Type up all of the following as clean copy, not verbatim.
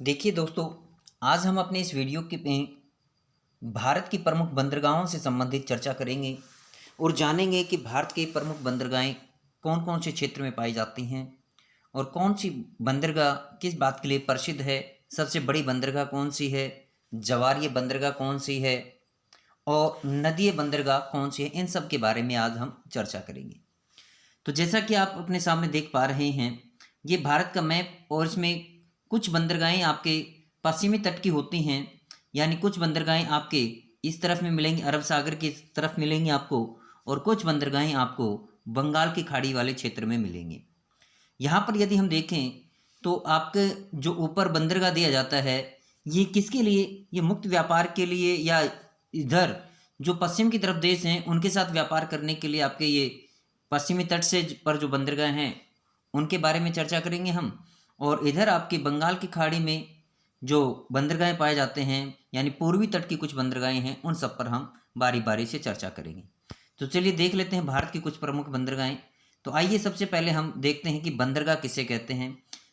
देखिए दोस्तों, आज हम अपने इस वीडियो के में भारत की प्रमुख बंदरगाहों से संबंधित चर्चा करेंगे और जानेंगे कि भारत की प्रमुख बंदरगाहें कौन कौन से क्षेत्र में पाई जाती हैं और कौन सी बंदरगाह किस बात के लिए प्रसिद्ध है। सबसे बड़ी बंदरगाह कौन सी है, जवारीय बंदरगाह कौन सी है और नदीय बंदरगाह कौन सी है, इन सब के बारे में आज हम चर्चा करेंगे। तो जैसा कि आप अपने सामने देख पा रहे हैं, ये भारत का मैप और इसमें कुछ बंदरगाहें आपके पश्चिमी तट की होती हैं, यानी कुछ बंदरगाहें आपके इस तरफ में मिलेंगी, अरब सागर की तरफ मिलेंगी आपको, और कुछ बंदरगाहें आपको बंगाल की खाड़ी वाले क्षेत्र में मिलेंगी। यहाँ पर यदि हम देखें तो आपके जो ऊपर बंदरगाह दिया जाता है, ये किसके लिए, ये मुक्त व्यापार के लिए या इधर जो पश्चिम की तरफ देश हैं उनके साथ व्यापार करने के लिए आपके ये पश्चिमी तट से पर जो बंदरगाह हैं उनके बारे में चर्चा करेंगे हम। और इधर आपके बंगाल की खाड़ी में जो बंदरगाहें पाए जाते हैं, यानी पूर्वी तट की कुछ बंदरगाहें हैं, उन सब पर हम बारी बारी से चर्चा करेंगे। तो चलिए देख लेते हैं भारत की कुछ प्रमुख बंदरगाहें। तो आइए सबसे पहले हम देखते हैं कि बंदरगाह किसे कहते हैं।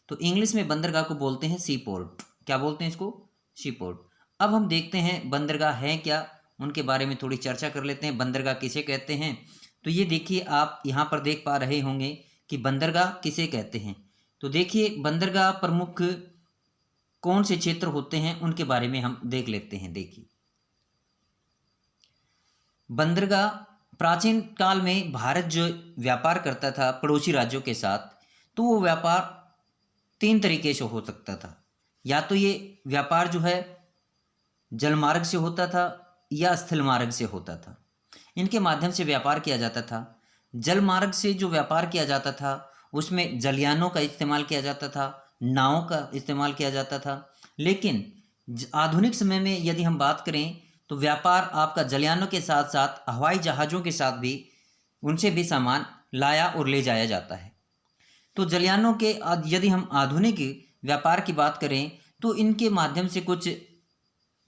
तो इंग्लिश में बंदरगाह को बोलते हैं सी पोर्ट। क्या बोलते हैं इसको? सी पोर्ट। अब हम देखते हैं बंदरगाह है क्या, उनके बारे में थोड़ी चर्चा कर लेते हैं। बंदरगाह किसे कहते हैं? तो ये देखिए, आप यहाँ पर देख पा रहे होंगे कि बंदरगाह किसे कहते हैं। तो देखिए, बंदरगाह प्रमुख कौन से क्षेत्र होते हैं उनके बारे में हम देख लेते हैं। देखिए, बंदरगाह प्राचीन काल में भारत जो व्यापार करता था पड़ोसी राज्यों के साथ, तो वो व्यापार तीन तरीके से हो सकता था। या तो ये व्यापार जो है जलमार्ग से होता था या स्थल मार्ग से होता था। इनके माध्यम से व्यापार किया जाता था। जल मार्ग से जो व्यापार किया जाता था उसमें जलयानों का इस्तेमाल किया जाता था, नावों का इस्तेमाल किया जाता था। लेकिन आधुनिक समय में यदि हम बात करें तो व्यापार आपका जलयानों के साथ साथ हवाई जहाज़ों के साथ भी, उनसे भी सामान लाया और ले जाया जाता है। तो जलयानों के यदि हम आधुनिक व्यापार की बात करें तो इनके माध्यम से कुछ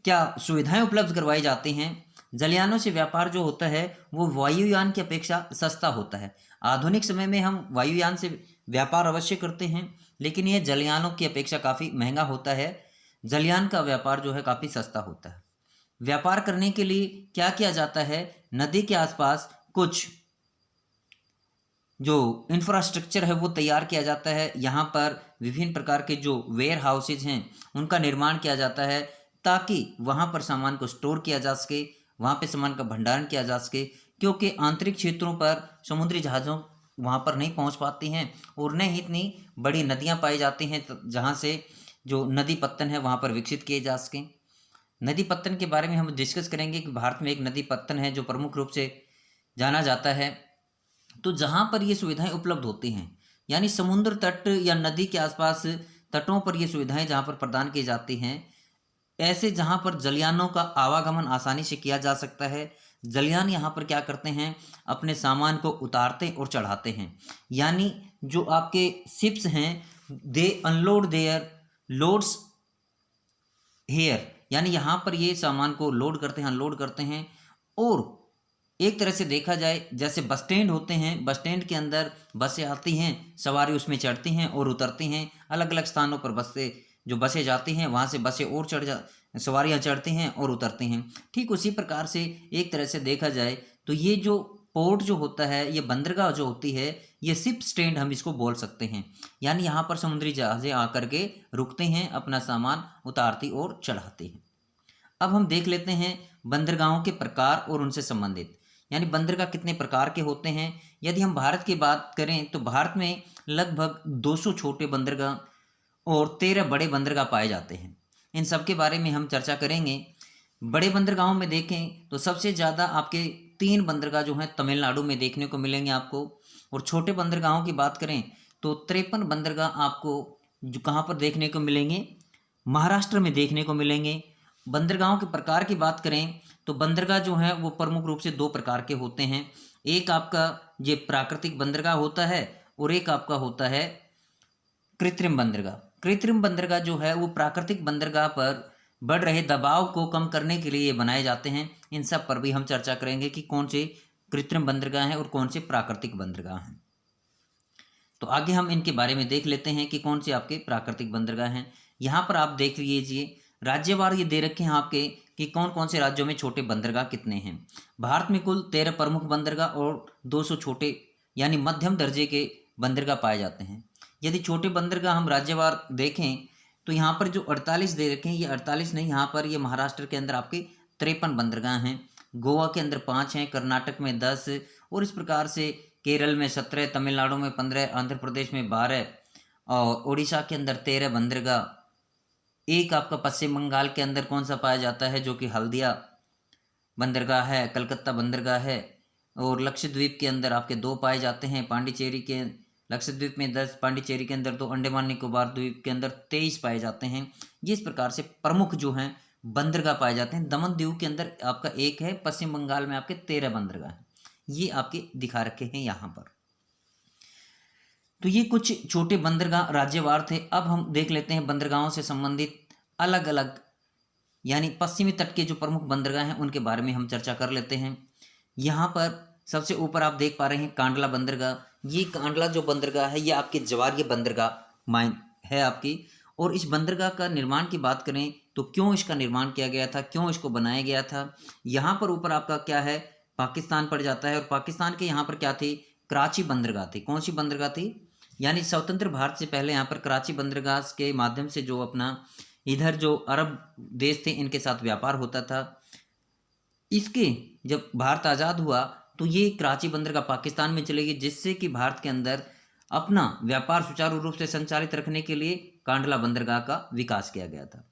क्या सुविधाएं उपलब्ध करवाई जाती हैं। जलयानों से व्यापार जो होता है वो वायुयान की अपेक्षा सस्ता होता है। आधुनिक समय में हम वायुयान से व्यापार अवश्य करते हैं, लेकिन यह जलयानों की अपेक्षा काफ़ी महंगा होता है। जलयान का व्यापार जो है काफ़ी सस्ता होता है। व्यापार करने के लिए क्या किया जाता है, नदी के आसपास कुछ जो इंफ्रास्ट्रक्चर है वो तैयार किया जाता है। यहाँ पर विभिन्न प्रकार के जो वेयर हाउसेज हैं उनका निर्माण किया जाता है, ताकि वहाँ पर सामान को स्टोर किया जा सके, वहाँ पे सामान का भंडारण किया जा सके। क्योंकि आंतरिक क्षेत्रों पर समुद्री जहाज़ों वहाँ पर नहीं पहुँच पाती हैं और न ही इतनी बड़ी नदियाँ पाई जाती हैं जहाँ से जो नदी पत्तन है वहाँ पर विकसित किए जा सकें। नदी पत्तन के बारे में हम डिस्कस करेंगे कि भारत में एक नदी पत्तन है जो प्रमुख रूप से जाना जाता है। तो जहाँ पर ये सुविधाएं उपलब्ध होती हैं, यानी समुद्र तट या नदी के आसपास तटों पर ये सुविधाएं जहाँ पर प्रदान की जाती हैं, ऐसे जहाँ पर जलयानों का आवागमन आसानी से किया जा सकता है। जलयान यहाँ पर क्या करते हैं, अपने सामान को उतारते और चढ़ाते हैं। यानी जो आपके शिप्स हैं, दे अनलोड देयर लोड्स हेयर, यानी यहाँ पर ये सामान को लोड करते हैं, अनलोड करते हैं। और एक तरह से देखा जाए जैसे बस स्टैंड होते हैं, बस स्टैंड के अंदर बसें आती हैं, सवारी उसमें चढ़ती हैं और उतरती हैं। अलग अलग स्थानों पर बसें जाती हैं, वहाँ से बसें और सवारियाँ चढ़ती हैं और उतरती हैं। ठीक उसी प्रकार से एक तरह से देखा जाए तो ये जो पोर्ट जो होता है, ये बंदरगाह जो होती है, ये शिप स्टैंड हम इसको बोल सकते हैं। यानी यहाँ पर समुद्री जहाज़ें आकर के रुकते हैं, अपना सामान उतारती और चढ़ाती हैं। अब हम देख लेते हैं बंदरगाहों के प्रकार और उनसे संबंधित, यानी बंदरगाह कितने प्रकार के होते हैं। यदि हम भारत की बात करें तो भारत में लगभग 200 छोटे बंदरगाह और 13 बड़े बंदरगाह पाए जाते हैं। इन सब के बारे में हम चर्चा करेंगे। बड़े बंदरगाहों में देखें तो सबसे ज़्यादा आपके 3 बंदरगाह जो हैं तमिलनाडु में देखने को मिलेंगे आपको। और छोटे बंदरगाहों की बात करें तो 53 बंदरगाह आपको जो कहाँ पर देखने को मिलेंगे, महाराष्ट्र में देखने को मिलेंगे। बंदरगाहों के प्रकार की बात करें तो बंदरगाह जो है वो प्रमुख रूप से 2 प्रकार के होते हैं। एक आपका ये प्राकृतिक बंदरगाह होता है और एक आपका होता है कृत्रिम बंदरगाह। कृत्रिम बंदरगाह जो है वो प्राकृतिक बंदरगाह पर बढ़ रहे दबाव को कम करने के लिए बनाए जाते हैं। इन सब पर भी हम चर्चा करेंगे कि कौन से कृत्रिम बंदरगाह हैं और कौन से प्राकृतिक बंदरगाह हैं। तो आगे हम इनके बारे में देख लेते हैं कि कौन से आपके प्राकृतिक बंदरगाह हैं। यहाँ पर आप देख लीजिए राज्यवार ये दे रखे हैं आपके कि कौन कौन से राज्यों में छोटे बंदरगाह कितने हैं। भारत में कुल 13 प्रमुख बंदरगाह और 200 छोटे यानी मध्यम दर्जे के बंदरगाह पाए जाते हैं। यदि छोटे बंदरगाह हम राज्यवार देखें तो यहाँ पर जो 48 दे रखे हैं, ये 48 नहीं, यहाँ पर ये महाराष्ट्र के अंदर आपके 53 बंदरगाह हैं, गोवा के अंदर 5 हैं, कर्नाटक में 10 और इस प्रकार से केरल में 17, तमिलनाडु में 15, आंध्र प्रदेश में 12 और उड़ीसा के अंदर 13 बंदरगाह। एक आपका पश्चिम बंगाल के अंदर कौन सा पाया जाता है, जो कि हल्दिया बंदरगाह है, कलकत्ता बंदरगाह है। और लक्षद्वीप के अंदर आपके 2 पाए जाते हैं, पांडिचेरी के लक्षद्वीप में 10, पांडिचेरी के अंदर 2, अंडमान निकोबार द्वीप के अंदर 23 पाए जाते हैं। ये इस प्रकार से प्रमुख जो हैं बंदरगाह पाए जाते हैं। दमन दीव के अंदर आपका 1 है, पश्चिम बंगाल में आपके 13 बंदरगाह हैं। ये आपके दिखा रखे हैं यहाँ पर। तो ये कुछ छोटे बंदरगाह राज्यवार थे। अब हम देख लेते हैं बंदरगाहों से संबंधित अलग अलग यानी पश्चिमी तट के जो प्रमुख बंदरगाह हैं उनके बारे में हम चर्चा कर लेते हैं। यहाँ पर सबसे ऊपर आप देख पा रहे हैं कांडला बंदरगाह। ये कांडला जो बंदरगाह है ये आपके जवारीय बंदरगाह माइन है आपकी। और इस बंदरगाह का निर्माण की बात करें तो क्यों इसका निर्माण किया गया था, क्यों इसको बनाया गया था। यहाँ पर ऊपर आपका क्या है, पाकिस्तान पड़ जाता है और पाकिस्तान के यहाँ पर क्या थी, कराची बंदरगाह थी। कौन सी बंदरगाह थी, यानी स्वतंत्र भारत से पहले यहाँ पर कराची बंदरगाह के माध्यम से जो अपना इधर जो अरब देश थे इनके साथ व्यापार होता था। इसके जब भारत आज़ाद हुआ तो ये कराची बंदरगाह पाकिस्तान में चलेगी, जिससे कि भारत के अंदर अपना व्यापार सुचारू रूप से संचालित रखने के लिए कांडला बंदरगाह का विकास किया गया था।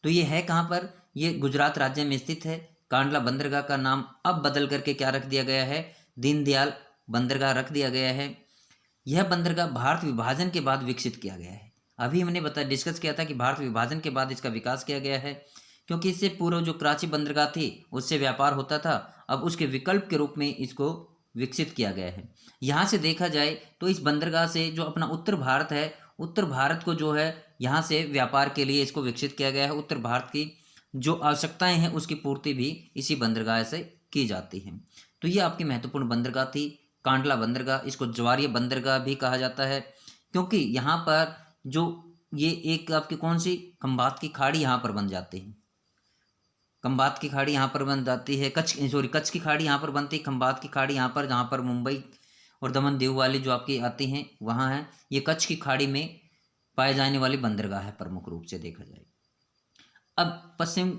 तो ये है कहाँ पर, ये गुजरात राज्य में स्थित है। कांडला बंदरगाह का नाम अब बदल करके क्या रख दिया गया है, दीनदयाल बंदरगाह रख दिया गया है। यह बंदरगाह भारत विभाजन के बाद विकसित किया गया है। अभी हमने डिस्कस किया था कि भारत विभाजन के बाद इसका विकास किया गया है, क्योंकि इससे पूर्व जो कराची बंदरगाह थी उससे व्यापार होता था। अब उसके विकल्प के रूप में इसको विकसित किया गया है। यहाँ से देखा जाए तो इस बंदरगाह से जो अपना उत्तर भारत है, उत्तर भारत को जो है यहाँ से व्यापार के लिए इसको विकसित किया गया है। उत्तर भारत की जो आवश्यकताएं हैं उसकी पूर्ति भी इसी बंदरगाह से की जाती है। तो ये आपकी महत्वपूर्ण बंदरगाह थी कांडला बंदरगाह। इसको ज्वारीय बंदरगाह भी कहा जाता है, क्योंकि यहाँ पर जो ये एक आपकी कौन सी खंबात की खाड़ी यहाँ पर बन जाती है, खंबात की खाड़ी यहाँ पर बन जाती है, कच्छ की खाड़ी यहाँ पर बनती है, खंबात की खाड़ी यहाँ पर, जहाँ पर मुंबई और दमन दीव वाली जो आपकी आती हैं वहाँ है। ये कच्छ की खाड़ी में पाए जाने वाली बंदरगाह है प्रमुख रूप से देखा जाए। अब पश्चिम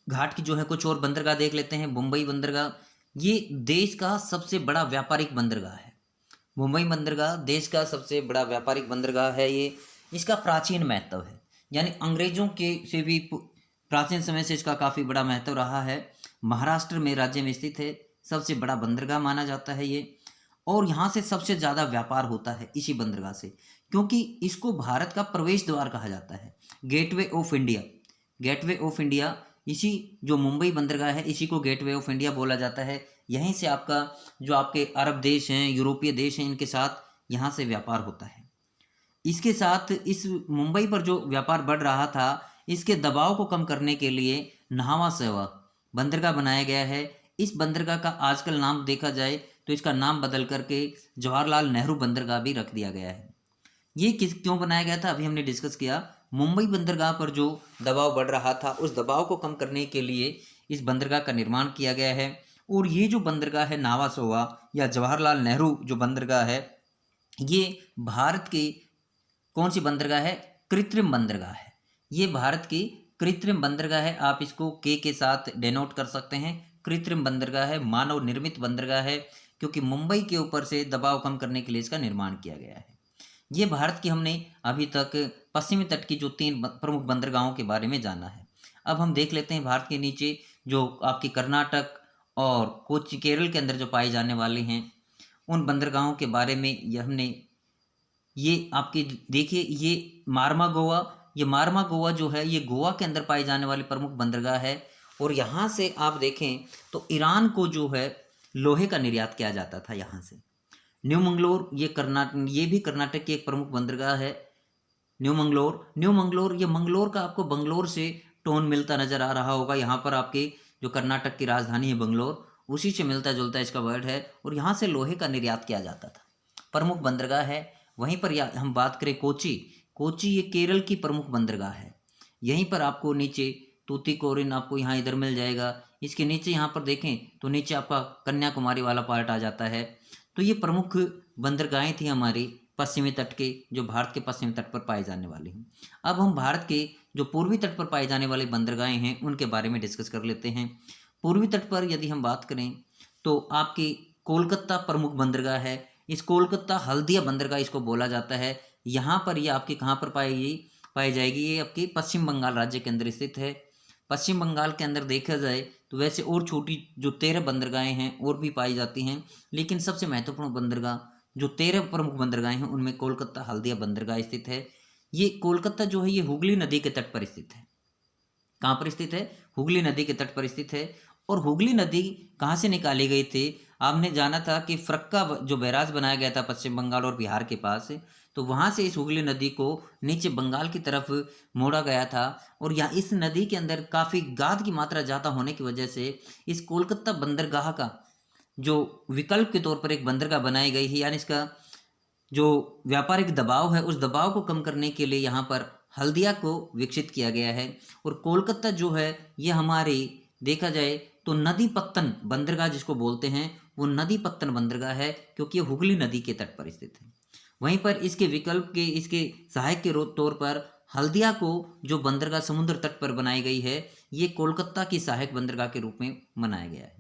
घाट की जो है कुछ और बंदरगाह देख लेते हैं। मुंबई बंदरगाह ये देश का सबसे बड़ा व्यापारिक बंदरगाह है। मुंबई बंदरगाह देश का सबसे बड़ा व्यापारिक बंदरगाह है। ये इसका प्राचीन महत्व है, यानी अंग्रेजों के से भी प्राचीन समय से इसका काफ़ी बड़ा महत्व रहा है। महाराष्ट्र में राज्य में स्थित है, सबसे बड़ा बंदरगाह माना जाता है ये। और यहाँ से सबसे ज़्यादा व्यापार होता है इसी बंदरगाह से, क्योंकि इसको भारत का प्रवेश द्वार कहा जाता है, gateway of India. Gateway of India इसी जो मुंबई बंदरगाह है इसी को गेटवे ऑफ इंडिया बोला जाता है। यहीं से आपका जो आपके अरब देश हैं, यूरोपीय देश हैं, इनके साथ यहाँ से व्यापार होता है। इसके साथ इस मुंबई पर जो व्यापार बढ़ रहा था, इसके दबाव को कम करने के लिए न्हावा सेवा बंदरगाह बनाया गया है। इस बंदरगाह का आजकल नाम देखा जाए तो इसका नाम बदल करके जवाहरलाल नेहरू बंदरगाह भी रख दिया गया है। ये क्यों बनाया गया था, अभी हमने डिस्कस किया। मुंबई बंदरगाह पर जो दबाव बढ़ रहा था उस दबाव को कम करने के लिए इस बंदरगाह का निर्माण किया गया है। और ये जो बंदरगाह है नावा सोवा या जवाहरलाल नेहरू जो बंदरगाह है, ये भारत की कौन सी बंदरगाह है, कृत्रिम बंदरगाह है। ये भारत की कृत्रिम बंदरगाह है। आप इसको के साथ डेनोट कर सकते हैं। कृत्रिम बंदरगाह है, मानव निर्मित बंदरगाह है, क्योंकि मुंबई के ऊपर से दबाव कम करने के लिए इसका निर्माण किया गया है। ये भारत की हमने अभी तक पश्चिमी तट की जो 3 प्रमुख बंदरगाहों के बारे में जाना है। अब हम देख लेते हैं भारत के नीचे जो आपकी कर्नाटक और कोच्चि केरल के अंदर जो पाई जाने वाली हैं उन बंदरगाहों के बारे में। ये आपकी देखिए, ये मारमा गोवा जो है ये गोवा के अंदर पाई जाने वाली प्रमुख बंदरगाह है। और यहाँ से आप देखें तो ईरान को जो है लोहे का निर्यात किया जाता था यहाँ से। न्यू मंगलोर ये भी कर्नाटक की एक प्रमुख बंदरगाह है। न्यू मंगलोर ये मंगलोर का आपको बंगलोर से टोन मिलता नजर आ रहा होगा। यहाँ पर आपके जो कर्नाटक की राजधानी है बंगलोर, उसी से मिलता जुलता इसका वर्ड है। और यहाँ से लोहे का निर्यात किया जाता था, प्रमुख बंदरगाह है। वहीं पर हम बात करें कोच्चि कोची ये केरल की प्रमुख बंदरगाह है। यहीं पर आपको नीचे तूतीकोरिन आपको यहाँ इधर मिल जाएगा। इसके नीचे यहाँ पर देखें तो नीचे आपका कन्याकुमारी वाला पार्ट आ जाता है। तो ये प्रमुख बंदरगाहें थी हमारी पश्चिमी तट के, जो भारत के पश्चिमी तट पर पाए जाने वाले हैं। अब हम भारत के जो पूर्वी तट पर पाए जाने वाली बंदरगाहें हैं उनके बारे में डिस्कस कर लेते हैं। पूर्वी तट पर यदि हम बात करें तो आपकी कोलकाता प्रमुख बंदरगाह है। इस कोलकाता हल्दिया बंदरगाह इसको बोला जाता है। यहाँ पर ये आपकी कहाँ पर पाई जाएगी, ये आपकी पश्चिम बंगाल राज्य के अंदर स्थित है। पश्चिम बंगाल के अंदर देखा जाए तो वैसे और छोटी जो 13 बंदरगाहें हैं और भी पाई जाती हैं, लेकिन सबसे महत्वपूर्ण बंदरगाह जो 13 प्रमुख बंदरगाहें हैं उनमें कोलकाता हल्दिया बंदरगाह स्थित है। ये कोलकाता जो है ये हुगली नदी के तट पर स्थित है। कहाँ पर स्थित है? हुगली नदी के तट पर स्थित है। और हुगली नदी कहाँ से निकाली गई थी? आपने जाना था कि फरक्का जो बैराज बनाया गया था पश्चिम बंगाल और बिहार के पास, तो वहाँ से इस हुगली नदी को नीचे बंगाल की तरफ मोड़ा गया था। और यहाँ इस नदी के अंदर काफ़ी गाद की मात्रा ज़्यादा होने की वजह से इस कोलकाता बंदरगाह का जो विकल्प के तौर पर एक बंदरगाह बनाई गई है, यानी इसका जो व्यापारिक दबाव है उस दबाव को कम करने के लिए यहाँ पर हल्दिया को विकसित किया गया है। और कोलकाता जो है ये हमारी देखा जाए तो नदी पत्तन बंदरगाह जिसको बोलते हैं वो नदी पत्तन बंदरगाह है, क्योंकि ये हुगली नदी के तट पर स्थित है। वहीं पर इसके विकल्प के इसके सहायक के तौर पर हल्दिया को जो बंदरगाह समुद्र तट पर बनाई गई है ये कोलकाता की सहायक बंदरगाह के रूप में बनाया गया है।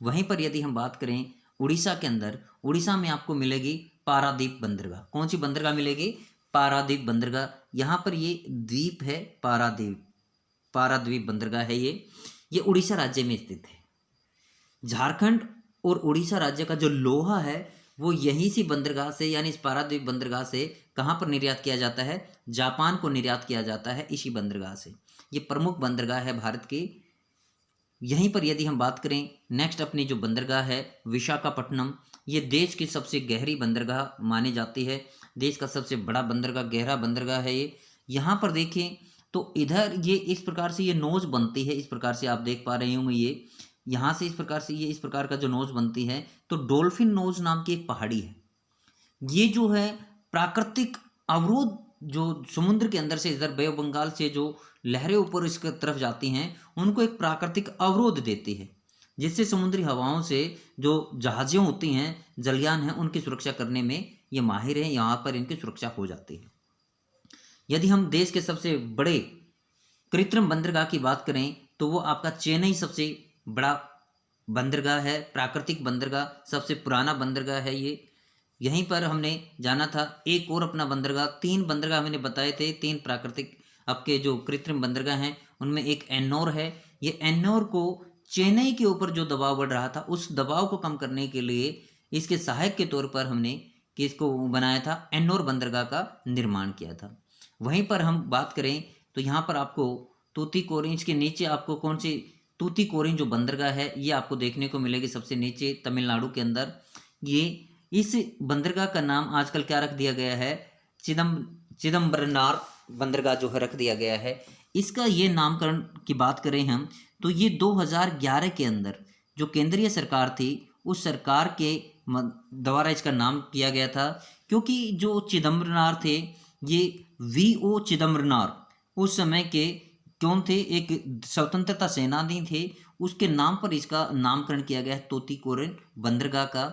वहीं पर यदि हम बात करें उड़ीसा के अंदर, उड़ीसा में आपको मिलेगी पारादीप बंदरगाह। कौन सी बंदरगाह मिलेगी? पारादीप बंदरगाह। यहाँ पर ये द्वीप है पाराद्वीप बंदरगाह है। ये उड़ीसा राज्य में स्थित है। झारखंड और उड़ीसा राज्य का जो लोहा है वो यहीं सी बंदरगाह से, यानी इस पारादीप बंदरगाह से कहाँ पर निर्यात किया जाता है? जापान को निर्यात किया जाता है इसी बंदरगाह से। ये प्रमुख बंदरगाह है भारत की। यहीं पर यदि हम बात करें नेक्स्ट अपनी जो बंदरगाह है विशाखापट्टनम, ये देश की सबसे गहरी बंदरगाह मानी जाती है। देश का सबसे बड़ा बंदरगाह, गहरा बंदरगाह है ये। यहाँ पर देखें तो इधर ये इस प्रकार से ये नोज बनती है, इस प्रकार से आप देख पा रहे होंगे। ये यहाँ से इस प्रकार से ये इस प्रकार का जो नोज बनती है तो डोल्फिन नोज नाम की एक पहाड़ी है। ये जो है प्राकृतिक अवरोध जो समुद्र के अंदर से इधर बे ऑफ बंगाल से जो लहरें ऊपर इसकी तरफ जाती हैं उनको एक प्राकृतिक अवरोध देती है, जिससे समुद्री हवाओं से जो जहाजें होती हैं, जलयान हैं, उनकी सुरक्षा करने में ये माहिर हैं। यहाँ पर इनकी सुरक्षा हो जाती है। यदि हम देश के सबसे बड़े कृत्रिम बंदरगाह की बात करें तो वो आपका चेन्नई सबसे बड़ा बंदरगाह है, प्राकृतिक बंदरगाह, सबसे पुराना बंदरगाह है ये। यहीं पर हमने जाना था एक और अपना बंदरगाह, 3 बंदरगाह मैंने बताए थे, 3 प्राकृतिक आपके जो कृत्रिम बंदरगाह हैं उनमें एक एन्नौर है। ये एन्नौर को चेन्नई के ऊपर जो दबाव बढ़ रहा था उस दबाव को कम करने के लिए इसके सहायक के तौर पर हमने किसको बनाया था? एन्नौर बंदरगाह का निर्माण किया था। वहीं पर हम बात करें तो यहाँ पर आपको तूतीकोरिन के नीचे आपको कौन सी तूतीकोरिन जो बंदरगाह है ये आपको देखने को मिलेगी सबसे नीचे तमिलनाडु के अंदर। ये इस बंदरगाह का नाम आजकल क्या रख दिया गया है? चिदम्बरनार बंदरगाह जो है रख दिया गया है। इसका ये नामकरण की बात करें हम तो ये 2011 के अंदर जो केंद्रीय सरकार थी उस सरकार के द्वारा इसका नाम किया गया था, क्योंकि जो चिदम्बरनार थे ये वीओ चिदम्बरनार उस समय के कौन थे? एक स्वतंत्रता सेनानी थे, उसके नाम पर इसका नामकरण किया गया है तूतीकोरिन बंदरगाह का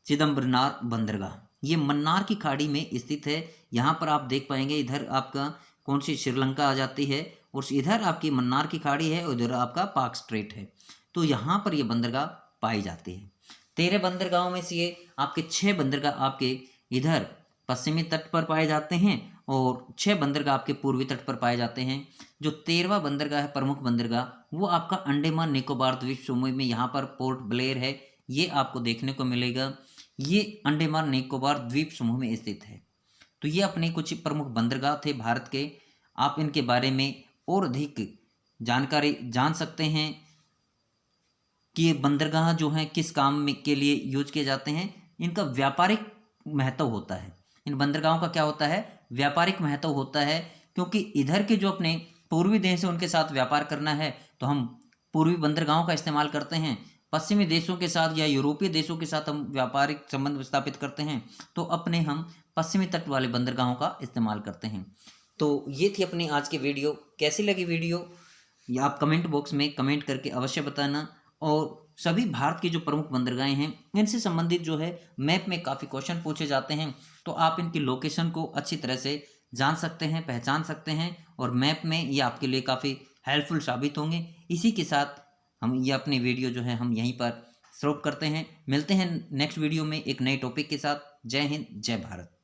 चिदम्बरनार बंदरगाह। ये मन्नार की खाड़ी में स्थित है। यहाँ पर आप देख पाएंगे इधर आपका कौन सी श्रीलंका आ जाती है और इधर आपकी मन्नार की खाड़ी है, उधर आपका पाक स्ट्रेट है। तो यहाँ पर ये बंदरगाह पाई जाती है। 13 बंदरगाहों में से ये आपके 6 बंदरगाह आपके इधर पश्चिमी तट पर पाए जाते हैं और 6 बंदरगाह आपके पूर्वी तट पर पाए जाते हैं। जो 13वां बंदरगाह है प्रमुख बंदरगाह वो आपका अंडमान निकोबार द्वीप समूह में यहाँ पर पोर्ट ब्लेयर है, ये आपको देखने को मिलेगा। ये अंडमान निकोबार द्वीप समूह में स्थित है। तो ये अपने कुछ प्रमुख बंदरगाह थे भारत के। आप इनके बारे में और अधिक जानकारी जान सकते हैं कि ये बंदरगाह जो हैं किस काम में के लिए यूज किए जाते हैं। इनका व्यापारिक महत्व होता है। इन बंदरगाहों का क्या होता है? व्यापारिक महत्व होता है, क्योंकि इधर के जो अपने पूर्वी देश है उनके साथ व्यापार करना है तो हम पूर्वी बंदरगाहों का इस्तेमाल करते हैं। पश्चिमी देशों के साथ या यूरोपीय देशों के साथ हम व्यापारिक संबंध स्थापित करते हैं तो अपने हम पश्चिमी तट वाले बंदरगाहों का इस्तेमाल करते हैं। तो ये थी अपनी आज की वीडियो। कैसी लगी वीडियो या आप कमेंट बॉक्स में कमेंट करके अवश्य बताना। और सभी भारत की जो प्रमुख बंदरगाहें हैं इनसे संबंधित जो है मैप में काफ़ी क्वेश्चन पूछे जाते हैं, तो आप इनकी लोकेशन को अच्छी तरह से जान सकते हैं, पहचान सकते हैं और मैप में ये आपके लिए काफ़ी हेल्पफुल साबित होंगे। इसी के साथ हम ये अपनी वीडियो जो है हम यहीं पर स्टॉप करते हैं। मिलते हैं नेक्स्ट वीडियो में एक नए टॉपिक के साथ। जय हिंद, जय भारत।